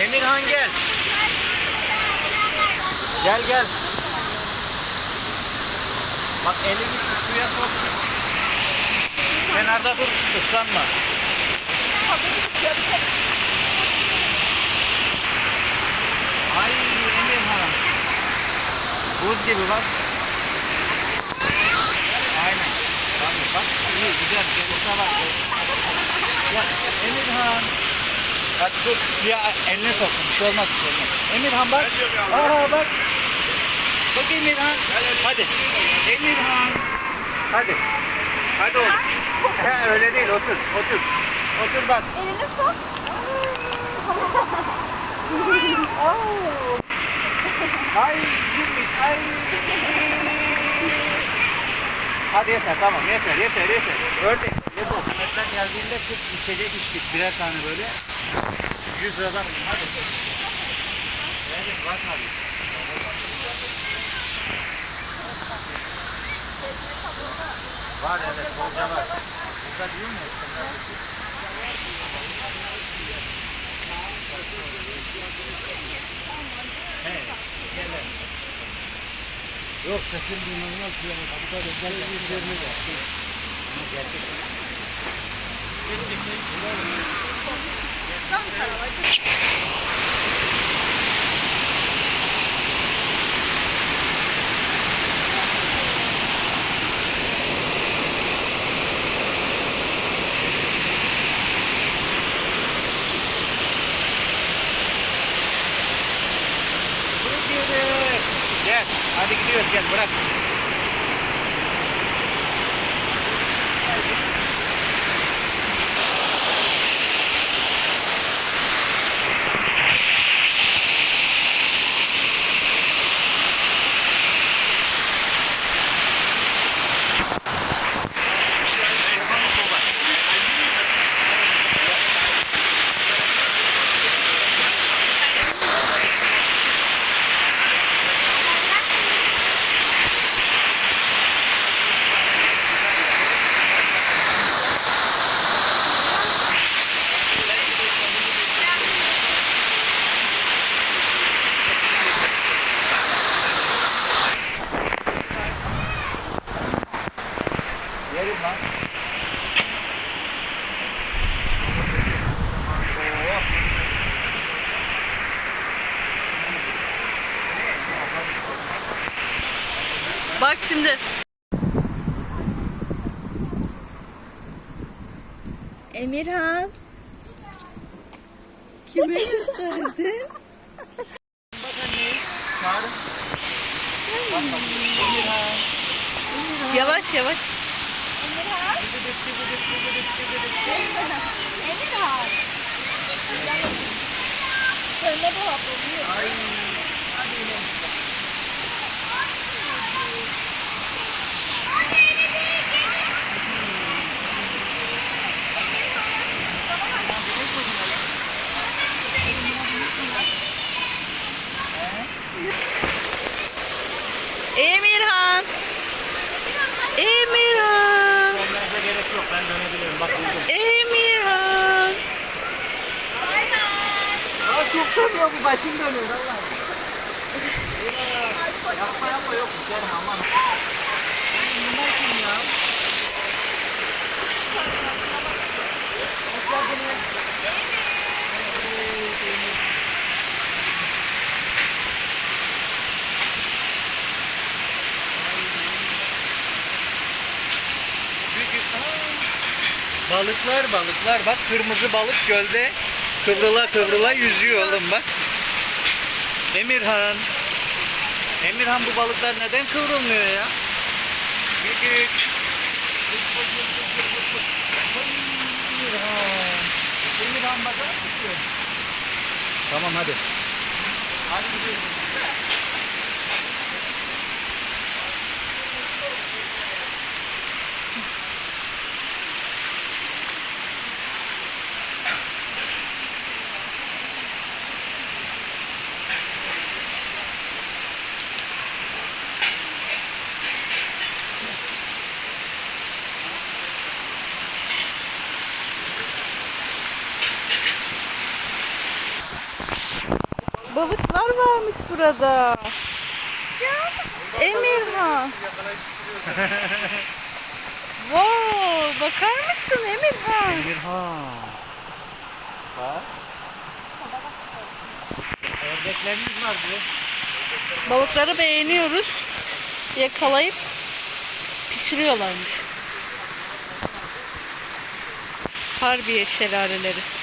Emirhan gel. Gel gel. Bak elini suya sok. Kenarda dur, ıslanma. Ay Emirhan. Buz gibi bak. Aynen. Tamam bak iyi güzel. Gelişe bak. Ya Emirhan. Hadi dur suya eline sokun. Bir şey olmaz. Bir şey olmaz. Emirhan bak. Aa bak. Bak Emirhan. Hadi. Emirhan. Hadi. Hadi oğlum. He öyle değil otur. Otur. Otur bak. Elini sok. Ay girmiş. Ay. Hadi yeter tamam yeter. Ördek. Yeter. Mesela geldiğinde süt içecek içtik birer tane böyle. 100 liradan hadi. Evet bak abi. Var evet bolca var. Burada diyor mu? Evet. Gel. Yok sesin duymamı atıyor. Burada da gel üzerine gel. Gerçekten. Gel. Hadi gidiyoruz gel bırak. Yerim lan. Bak şimdi. Emirhan. Kime gösterdin? Bak anne. Çağırın. Bak bak. Emirhan. Yavaş yavaş. Emirhan. Söyle bu hapı. Ay. Hadi inelim. Emirhan. Emirhan. Dönmenize gerek yok. Ben dönebilirim. Bak buldum. Emirhan. Aa çok dönüyor bu. Başım dönüyor. Vallahi. Yapma yok. Güzel aman. Bunlar kim ya? Hoş geldiniz. Balıklar bak kırmızı balık gölde kıvrıla yüzüyor oğlum bak. Emirhan bu balıklar neden kıvrılmıyor ya? Büyük. Emirhan bakar mısın? Tamam hadi. Hadi gidiyoruz. varmış burada. Emirhan. Wow, bakar mısın Emirhan? Emirhan. Bak. Ördeklerimiz var diyor. Balıkları beğeniyoruz. Yakalayıp pişiriyorlarmış. Harbiye şelaleleri.